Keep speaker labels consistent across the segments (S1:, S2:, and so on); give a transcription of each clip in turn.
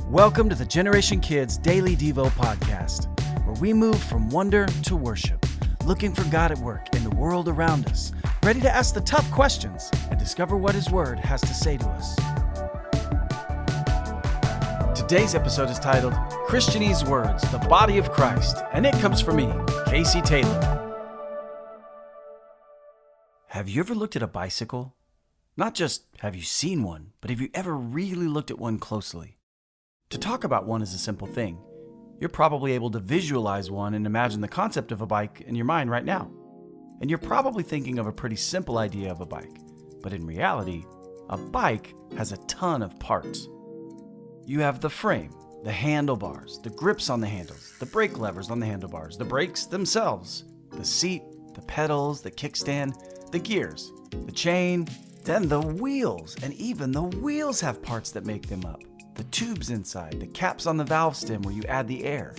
S1: Welcome to the Generation Kids Daily Devo podcast, where we move from wonder to worship, looking for God at work in the world around us, ready to ask the tough questions and discover what His Word has to say to us. Today's episode is titled, Christianese Words, the Body of Christ, and it comes from me, Casey Taylor. Have you ever looked at a bicycle? Not just have you seen one, but have you ever really looked at one closely? To talk about one is a simple thing. You're probably able to visualize one and imagine the concept of a bike in your mind right now. And you're probably thinking of a pretty simple idea of a bike. But in reality, a bike has a ton of parts. You have the frame, the handlebars, the grips on the handles, the brake levers on the handlebars, the brakes themselves, the seat, the pedals, the kickstand, the gears, the chain, then the wheels, and even the wheels have parts that make them up. The tubes inside, the caps on the valve stem where you add the air.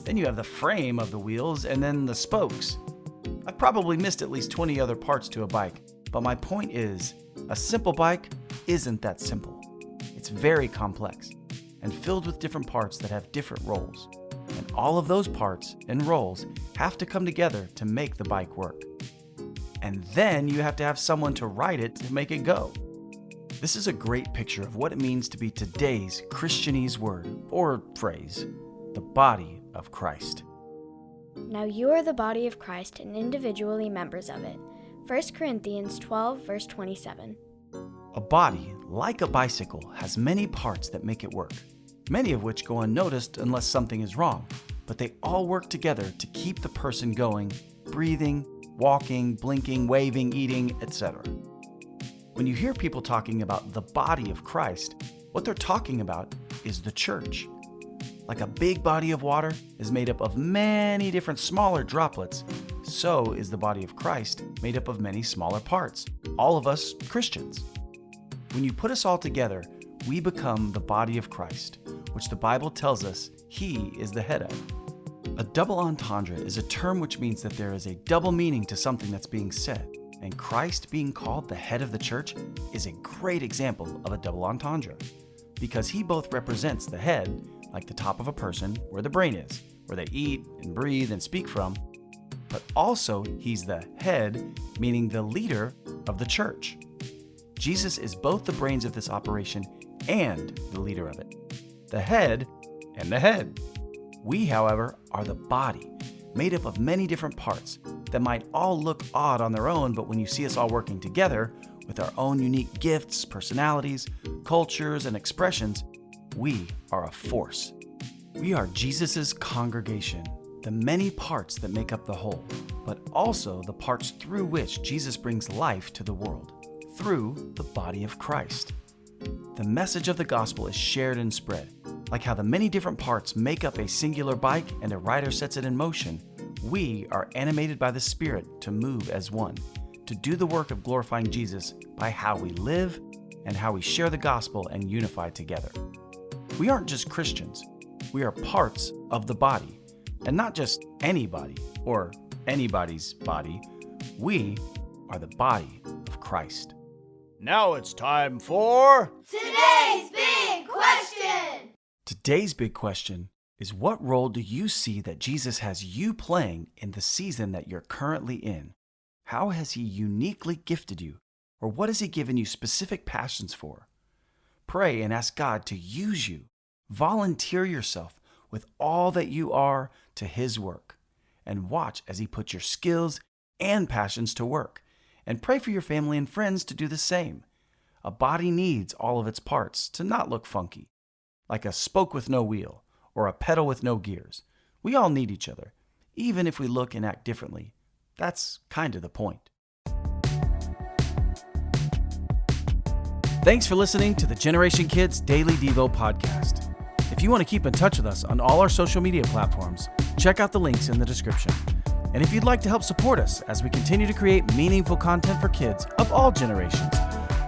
S1: Then you have the frame of the wheels and then the spokes. I've probably missed at least 20 other parts to a bike, but my point is, a simple bike isn't that simple. It's very complex and filled with different parts that have different roles. And all of those parts and roles have to come together to make the bike work. And then you have to have someone to ride it to make it go. This is a great picture of what it means to be today's Christianese word or phrase, the body of Christ.
S2: Now you are the body of Christ and individually members of it. 1 Corinthians 12, verse 27.
S1: A body, like a bicycle, has many parts that make it work, many of which go unnoticed unless something is wrong, but they all work together to keep the person going, breathing, walking, blinking, waving, eating, etc. When you hear people talking about the body of Christ, what they're talking about is the church. Like a big body of water is made up of many different smaller droplets, so is the body of Christ made up of many smaller parts, all of us Christians. When you put us all together, we become the body of Christ, which the Bible tells us He is the head of. A double entendre is a term which means that there is a double meaning to something that's being said. And Christ being called the head of the church is a great example of a double entendre, because He both represents the head, like the top of a person, where the brain is, where they eat and breathe and speak from, but also He's the head, meaning the leader of the church. Jesus is both the brains of this operation and the leader of it, the head and the head. We, however, are the body, made up of many different parts that might all look odd on their own, but when you see us all working together with our own unique gifts, personalities, cultures, and expressions, we are a force. We are Jesus's congregation, the many parts that make up the whole, but also the parts through which Jesus brings life to the world, through the body of Christ. The message of the gospel is shared and spread. Like how the many different parts make up a singular bike and a rider sets it in motion, we are animated by the Spirit to move as one, to do the work of glorifying Jesus by how we live and how we share the gospel and unify together. We aren't just Christians, we are parts of the body, and not just anybody or anybody's body. We are the body of Christ. Now it's time for
S3: Today's Big Question!
S1: Today's big question is, what role do you see that Jesus has you playing in the season that you're currently in? How has He uniquely gifted you? Or what has He given you specific passions for? Pray and ask God to use you. Volunteer yourself with all that you are to His work. And watch as He puts your skills and passions to work. And pray for your family and friends to do the same. A body needs all of its parts to not look funky, like a spoke with no wheel or a pedal with no gears. We all need each other, even if we look and act differently. That's kind of the point. Thanks for listening to the Generation Kids Daily Devo podcast. If you want to keep in touch with us on all our social media platforms, check out the links in the description. And if you'd like to help support us as we continue to create meaningful content for kids of all generations,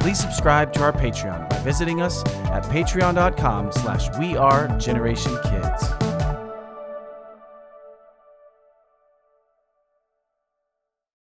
S1: please subscribe to our Patreon by visiting us at patreon.com/wearegenerationkids.